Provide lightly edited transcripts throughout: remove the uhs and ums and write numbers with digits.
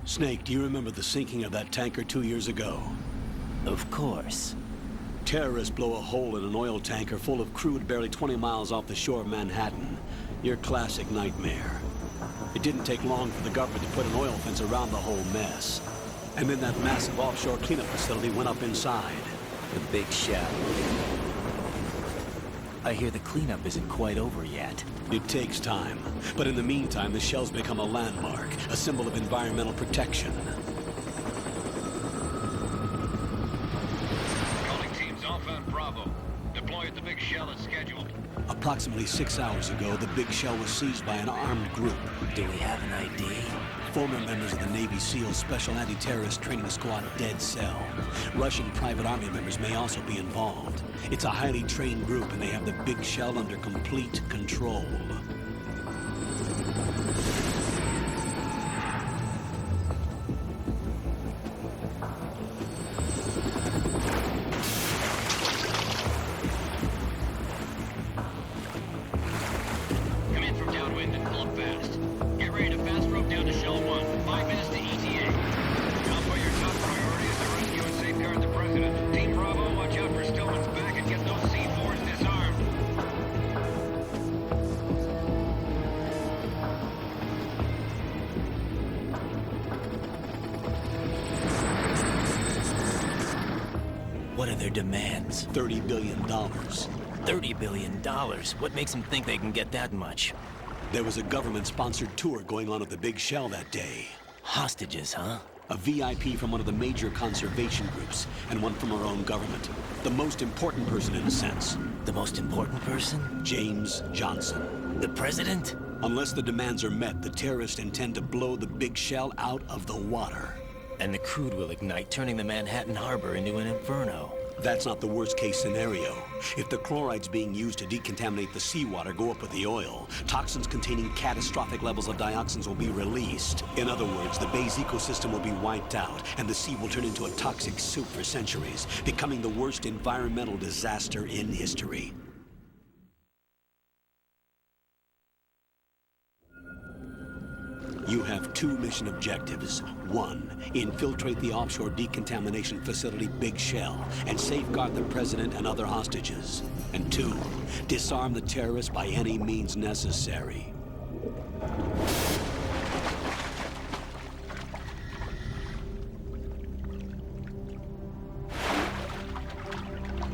Snake, do you remember the sinking of that tanker 2 years ago? Of course. Terrorists blow a hole in an oil tanker full of crude barely 20 miles off the shore of Manhattan. Your classic nightmare. It didn't take long for the government to put an oil fence around the whole mess. And then that massive offshore cleanup facility went up inside. The big shell. I hear the cleanup isn't quite over yet. It takes time. But in the meantime, the shell's become a landmark, a symbol of environmental protection. Calling teams Alpha and Bravo. Deploy at the big shell as scheduled. Approximately 6 hours ago, the big shell was seized by an armed group. Do we have an ID? Former members of the Navy SEALs Special Anti-Terrorist Training Squad Dead Cell. Russian private army members may also be involved. It's a highly trained group and they have the big shell under complete control. Come in from downwind and pull up fast. Get ready to fast rope down to Shell 1. 5 minutes to ETA. Alpha, your top priority is to rescue and safeguard the President. Team Bravo, watch out for Stillman's back and get those C4s disarmed. What are their demands? $30 billion. $30 billion? What makes them think they can get that much? There was a government-sponsored tour going on at the big shell that day. Hostages, huh? A VIP from one of the major conservation groups, and one from our own government. The most important person in a sense. The most important person? James Johnson. The president? Unless the demands are met, the terrorists intend to blow the big shell out of the water. And the crude will ignite, turning the Manhattan Harbor into an inferno. That's not the worst-case scenario. If the chlorides being used to decontaminate the seawater go up with the oil, toxins containing catastrophic levels of dioxins will be released. In other words, the bay's ecosystem will be wiped out, and the sea will turn into a toxic soup for centuries, becoming the worst environmental disaster in history. You have 2 mission objectives. 1, infiltrate the offshore decontamination facility Big Shell and safeguard the president and other hostages. And 2, disarm the terrorists by any means necessary.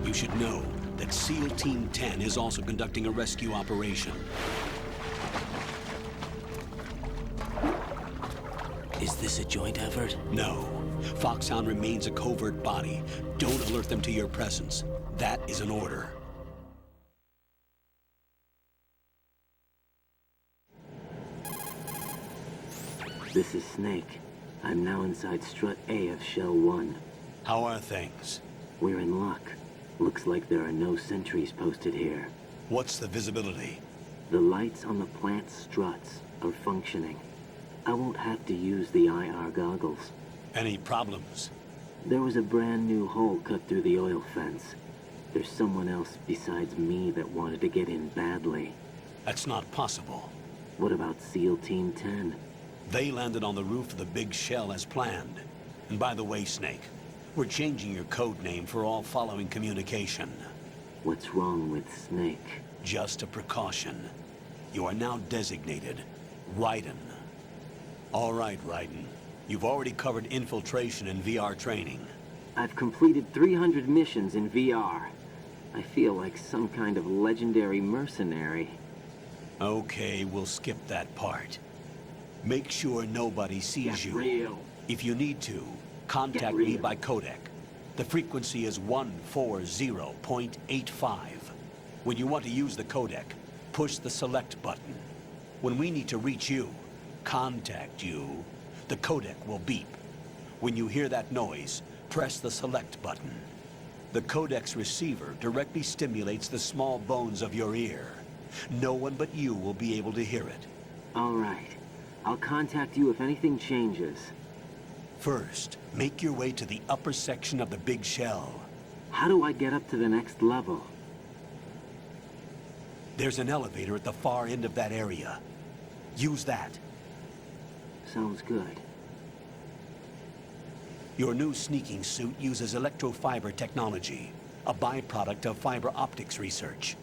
You should know that SEAL Team 10 is also conducting a rescue operation. Is this a joint effort? No. Foxhound remains a covert body. Don't alert them to your presence. That is an order. This is Snake. I'm now inside Strut A of Shell 1. How are things? We're in luck. Looks like there are no sentries posted here. What's the visibility? The lights on the plant's struts are functioning. I won't have to use the IR goggles. Any problems? There was a brand new hole cut through the oil fence. There's someone else besides me that wanted to get in badly. That's not possible. What about SEAL Team 10? They landed on the roof of the Big Shell as planned. And by the way, Snake, we're changing your code name for all following communication. What's wrong with Snake? Just a precaution. You are now designated Raiden. All right, Raiden. You've already covered infiltration and VR training. I've completed 300 missions in VR. I feel like some kind of legendary mercenary. Okay, we'll skip that part. Make sure nobody sees Get you. real. If you need to, contact me by codec. The frequency is 140.85. When you want to use the codec, push the select button. When we need to reach you, contact you, the codec will beep. When you hear that noise, press the select button. The codec's receiver directly stimulates the small bones of your ear. No one but you will be able to hear it. All right. I'll contact you if anything changes. First, make your way to the upper section of the Big Shell. How do I get up to the next level? There's an elevator at the far end of that area. Use that. Sounds good. Your new sneaking suit uses electrofiber technology, a byproduct of fiber optics research.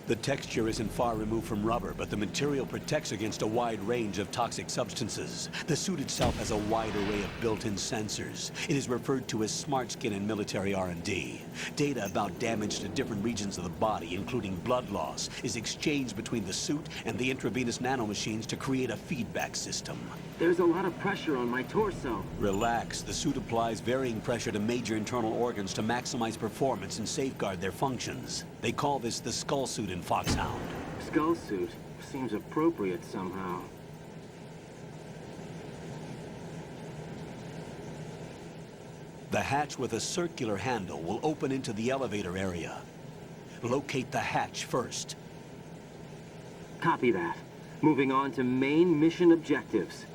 The texture isn't far removed from rubber, but the material protects against a wide range of toxic substances. The suit itself has a wide array of built-in sensors. It is referred to as smart skin in military R&D. Data about damage to different regions of the body, including blood loss, is exchanged between the suit and the intravenous nanomachines to create a feedback system. There's a lot of pressure on my torso. Relax. The suit applies varying pressure to major internal organs to maximize performance and safeguard their functions. They call this the skull suit in Foxhound. Skull suit seems appropriate somehow. The hatch with a circular handle will open into the elevator area. Locate the hatch first. Copy that. Moving on to main mission objectives.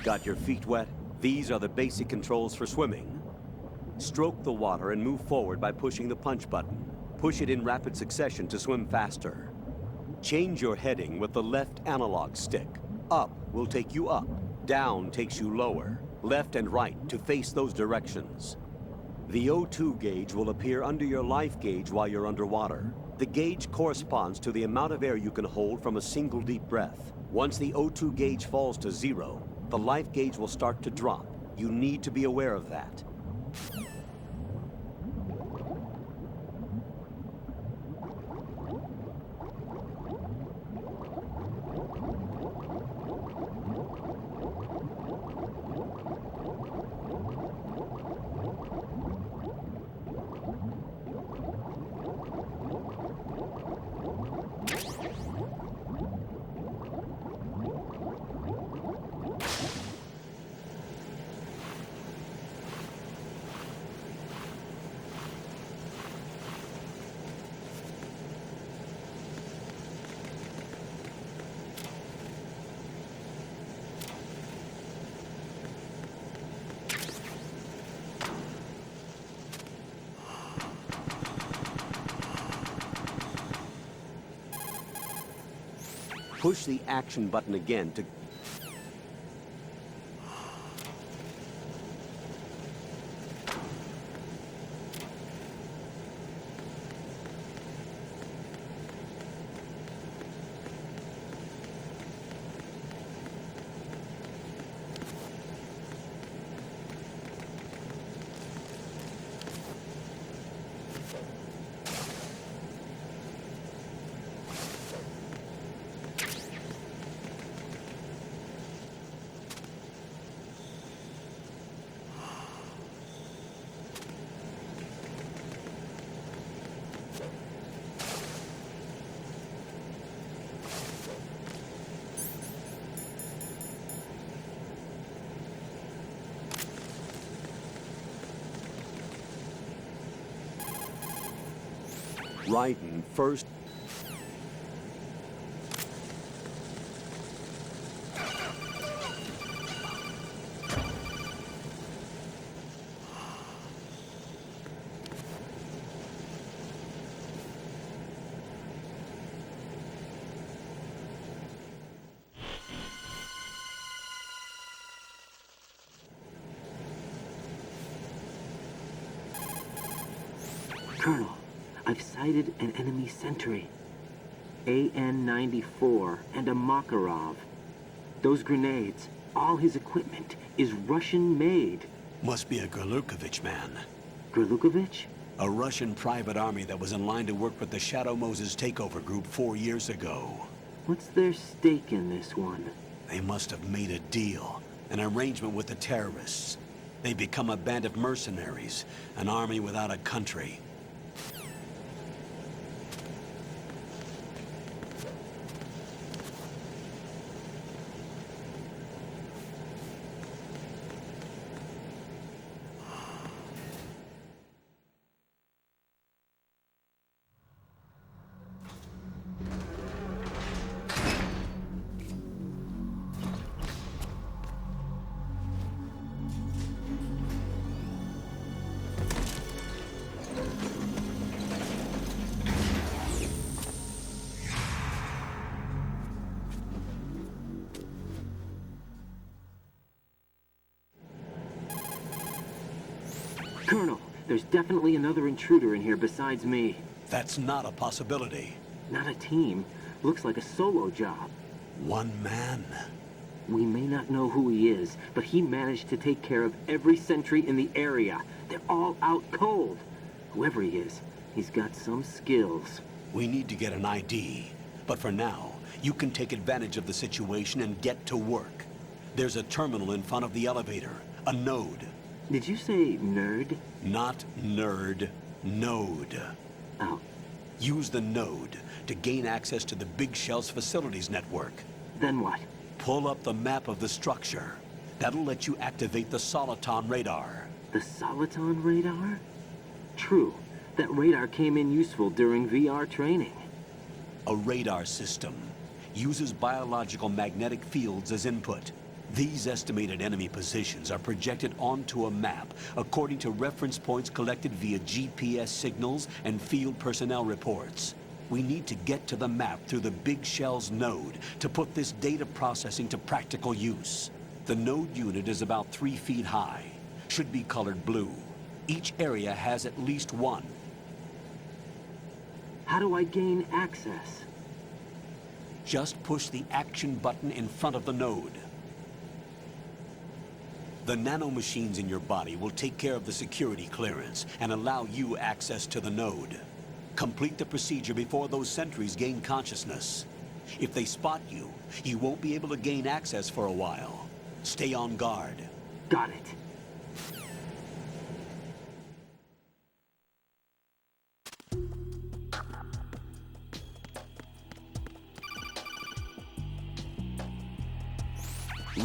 Got your feet wet? These are the basic controls for swimming. Stroke the water and move forward by pushing the punch button. Push it in rapid succession to swim faster. Change your heading with the left analog stick. Up will take you up. Down takes you lower. Left and right to face those directions. The O2 gauge will appear under your life gauge while you're underwater. The gauge corresponds to the amount of air you can hold from a single deep breath. Once the O2 gauge falls to 0, the life gauge will start to drop. You need to be aware of that. Push the action button again to... Raiden first. Colonel, I've sighted an enemy sentry. AN-94 and a Makarov. Those grenades, all his equipment, is Russian-made. Must be a Gorlukovich man. Gorlukovich? A Russian private army that was in line to work with the Shadow Moses takeover group 4 years ago. What's their stake in this one? They must have made a deal, an arrangement with the terrorists. They become a band of mercenaries, an army without a country. There's definitely another intruder in here besides me. That's not a possibility. Not a team. Looks like a solo job. One man. We may not know who he is, but he managed to take care of every sentry in the area. They're all out cold. Whoever he is, he's got some skills. We need to get an ID. But for now, you can take advantage of the situation and get to work. There's a terminal in front of the elevator. A node. Did you say nerd? Not nerd. Node. Oh, Use the node to gain access to the Big Shell's facilities network. then what? Pull up the map of the structure. That'll let you activate the Soliton radar. The Soliton radar? True. That radar came in useful during VR training. A radar system uses biological magnetic fields as input. These estimated enemy positions are projected onto a map according to reference points collected via GPS signals and field personnel reports. We need to get to the map through the Big Shell's node to put this data processing to practical use. The node unit is about 3 feet high. Should be colored blue. Each area has at least one. How do I gain access? Just push the action button in front of the node. The nanomachines in your body will take care of the security clearance and allow you access to the node. Complete the procedure before those sentries gain consciousness. If they spot you, you won't be able to gain access for a while. Stay on guard. Got it.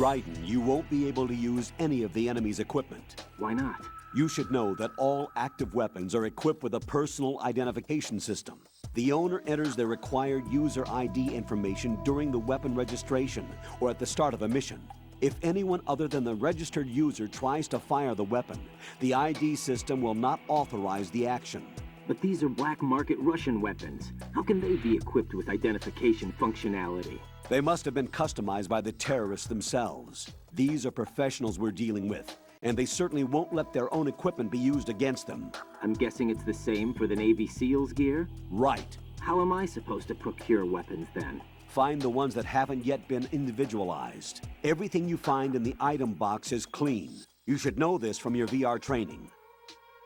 Raiden, you won't be able to use any of the enemy's equipment. Why not? You should know that all active weapons are equipped with a personal identification system. The owner enters their required user ID information during the weapon registration or at the start of a mission. If anyone other than the registered user tries to fire the weapon, the ID system will not authorize the action. But these are black market Russian weapons. How can they be equipped with identification functionality? They must have been customized by the terrorists themselves. These are professionals we're dealing with, and they certainly won't let their own equipment be used against them. I'm guessing it's the same for the Navy SEALs gear? Right. How am I supposed to procure weapons then? Find the ones that haven't yet been individualized. Everything you find in the item box is clean. You should know this from your VR training.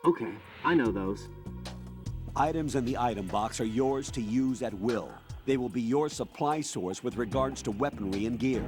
Okay, I know those. Items in the item box are yours to use at will. They will be your supply source with regards to weaponry and gear.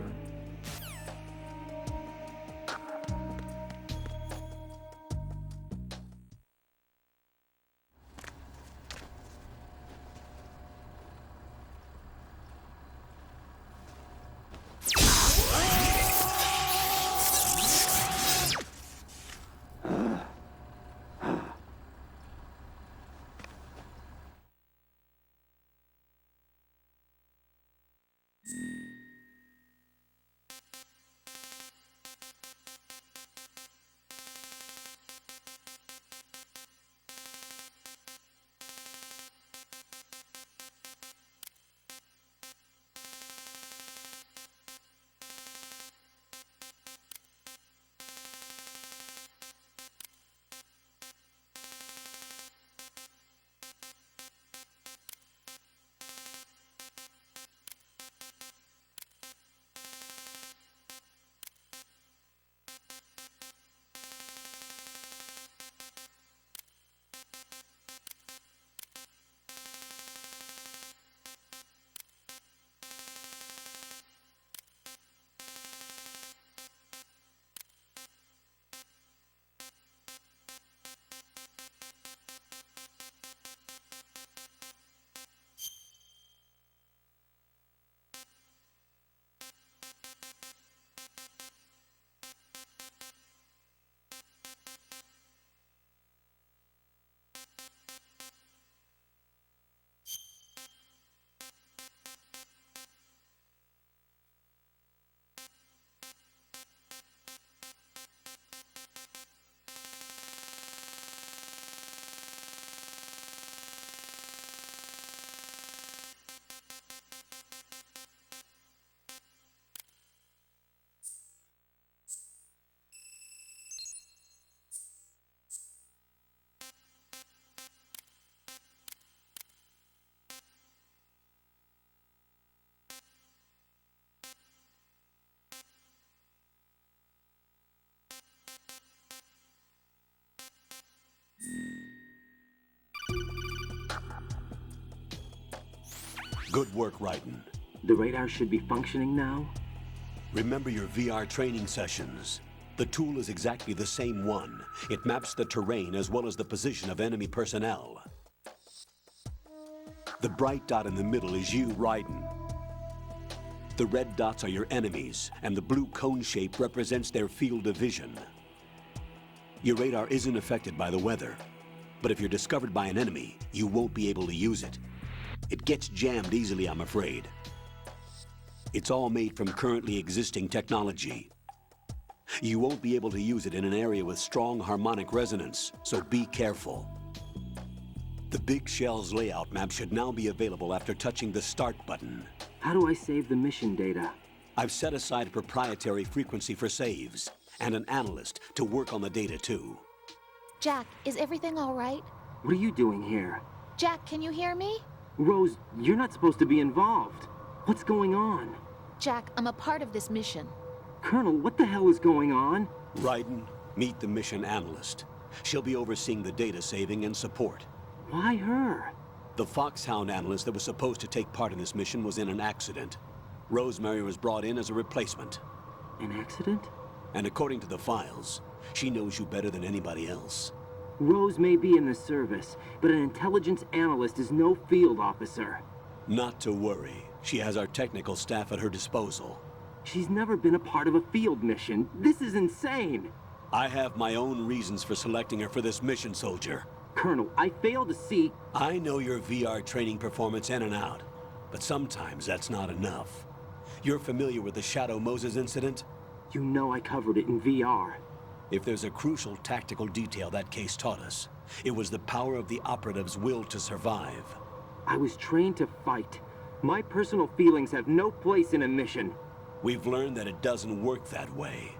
Good work, Raiden. The radar should be functioning now? Remember your VR training sessions. The tool is exactly the same one. It maps the terrain as well as the position of enemy personnel. The bright dot in the middle is you, Raiden. The red dots are your enemies, and the blue cone shape represents their field of vision. Your radar isn't affected by the weather, but if you're discovered by an enemy, you won't be able to use it. It gets jammed easily, I'm afraid. It's all made from currently existing technology. You won't be able to use it in an area with strong harmonic resonance, so be careful. The Big Shell's layout map should now be available after touching the Start button. How do I save the mission data? I've set aside a proprietary frequency for saves, and an analyst to work on the data too. Jack, is everything all right? What are you doing here? Jack, can you hear me? Rose, you're not supposed to be involved. What's going on? Jack, I'm a part of this mission. Colonel, what the hell is going on? Raiden, meet the mission analyst. She'll be overseeing the data saving and support. Why her? The Foxhound analyst that was supposed to take part in this mission was in an accident. Rosemary was brought in as a replacement. An accident? And according to the files, she knows you better than anybody else. Rose may be in the service, but an intelligence analyst is no field officer. Not to worry. She has our technical staff at her disposal. She's never been a part of a field mission. This is insane. I have my own reasons for selecting her for this mission, soldier. Colonel, I fail to see... I know your VR training performance in and out, but sometimes that's not enough. You're familiar with the Shadow Moses incident? You know I covered it in VR. If there's a crucial tactical detail that case taught us, it was the power of the operative's will to survive. I was trained to fight. My personal feelings have no place in a mission. We've learned that it doesn't work that way.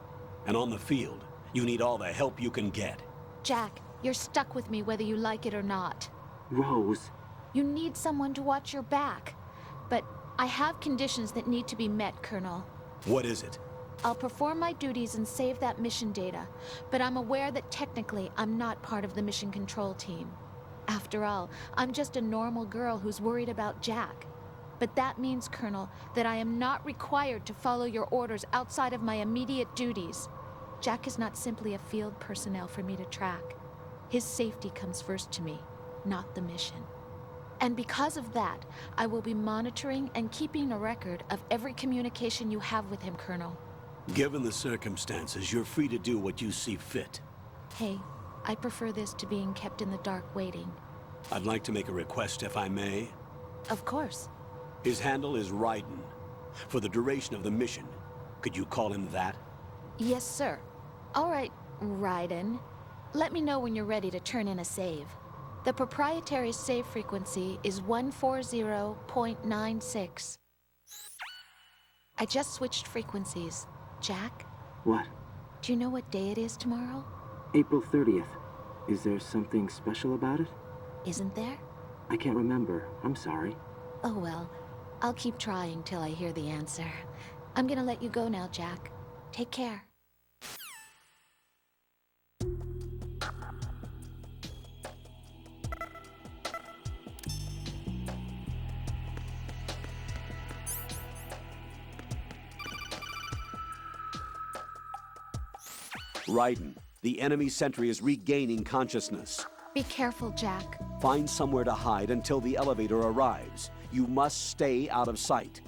And on the field, you need all the help you can get. Jack, you're stuck with me whether you like it or not. Rose, You need someone to watch your back. But I have conditions that need to be met, Colonel. What is it? I'll perform my duties and save that mission data, but I'm aware that technically I'm not part of the mission control team. After all, I'm just a normal girl who's worried about Jack. But that means, Colonel, that I am not required to follow your orders outside of my immediate duties. Jack is not simply a field personnel for me to track. His safety comes first to me, not the mission. And because of that, I will be monitoring and keeping a record of every communication you have with him, Colonel. Given the circumstances, you're free to do what you see fit. Hey, I prefer this to being kept in the dark waiting. I'd like to make a request, if I may. Of course. His handle is Raiden. For the duration of the mission, could you call him that? Yes, sir. All right, Raiden. Let me know when you're ready to turn in a save. The proprietary save frequency is 140.96. I just switched frequencies. Jack, what? do you know what day it is tomorrow? April 30th. Is there something special about it? Isn't there? I can't remember. I'm sorry. Oh well, I'll keep trying till I hear the answer. I'm gonna let you go now, Jack. Take care. Raiden, the enemy sentry is regaining consciousness. Be careful, Jack. Find somewhere to hide until the elevator arrives. You must stay out of sight.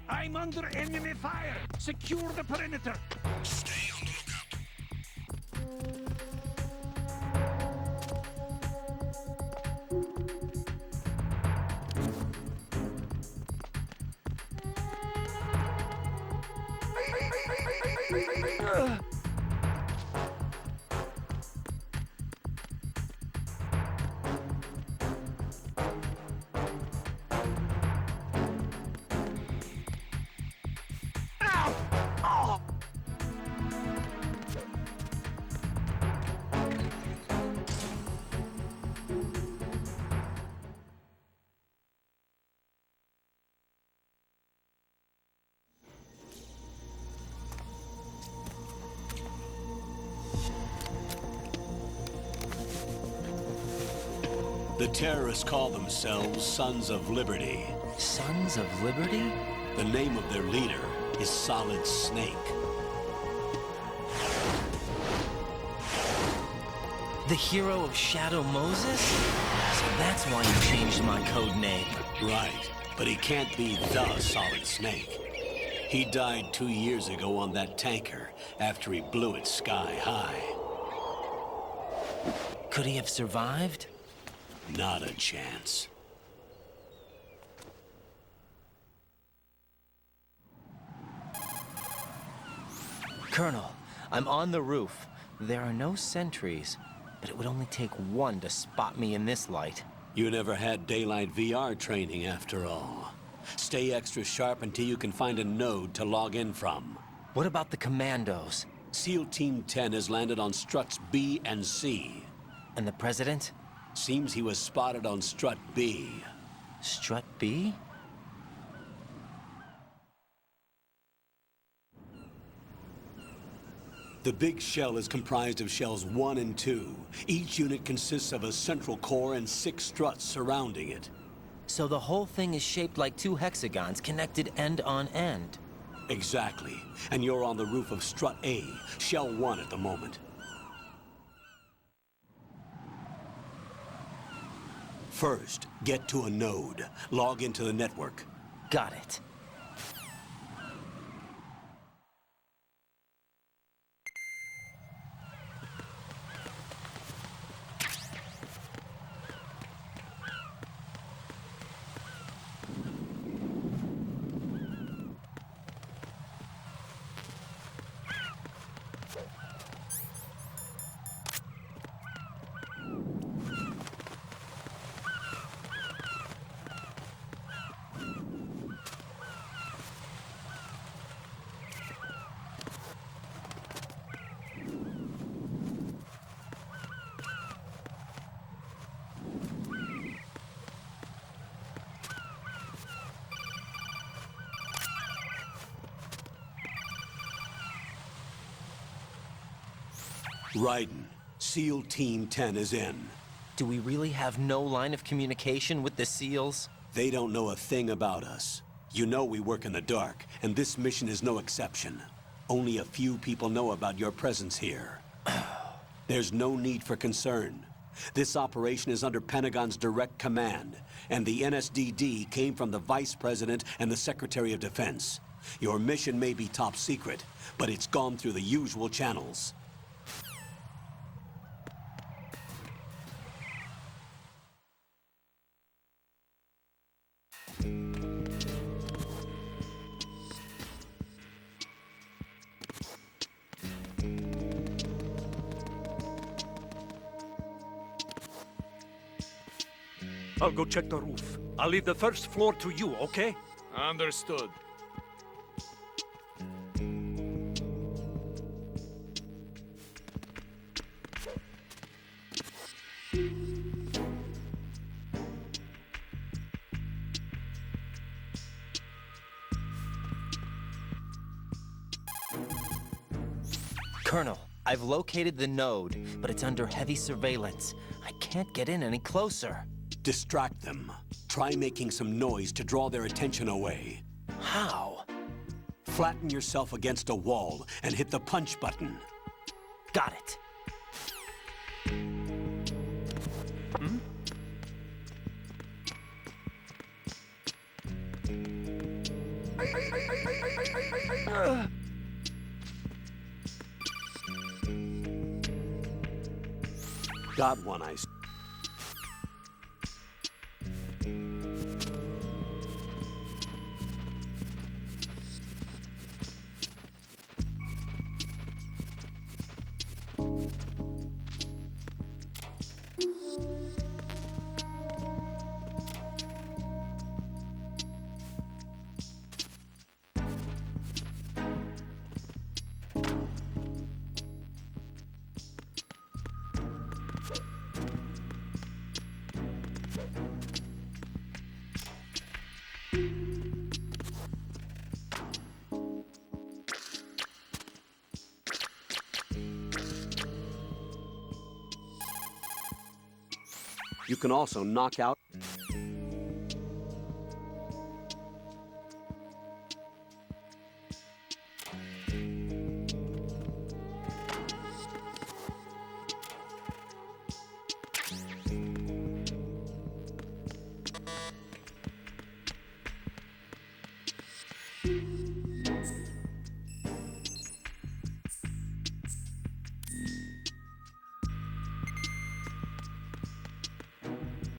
I'm under enemy fire! Secure the perimeter! Stay on the lookout. The terrorists call themselves Sons of Liberty. Sons of Liberty? The name of their leader is Solid Snake. The hero of Shadow Moses? So that's why you changed my code name. Right, but he can't be the Solid Snake. He died 2 years ago on that tanker after he blew it sky high. Could he have survived? Not a chance. Colonel, I'm on the roof. There are no sentries, but it would only take one to spot me in this light. You never had daylight VR training after all. Stay extra sharp until you can find a node to log in from. What about the commandos? SEAL Team 10 has landed on struts B and C. And the president? Seems he was spotted on strut B. Strut B? The big shell is comprised of shells 1 and 2. Each unit consists of a central core and 6 struts surrounding it. So the whole thing is shaped like 2 hexagons connected end on end. Exactly. And you're on the roof of strut A, shell 1 at the moment. First, get to a node. Log into the network. Got it. Raiden, SEAL Team 10 is in. Do we really have no line of communication with the SEALs? They don't know a thing about us. You know we work in the dark, and this mission is no exception. Only a few people know about your presence here. There's no need for concern. This operation is under Pentagon's direct command, and the NSDD came from the Vice President and the Secretary of Defense. Your mission may be top secret, but it's gone through the usual channels. I'll go check the roof. I'll leave the first floor to you, okay? Understood. Colonel, I've located the node, but it's under heavy surveillance. I can't get in any closer. Distract them. Try making some noise to draw their attention away. How? Flatten yourself against a wall and hit the punch button. Got it. Got one, I... You can also knock out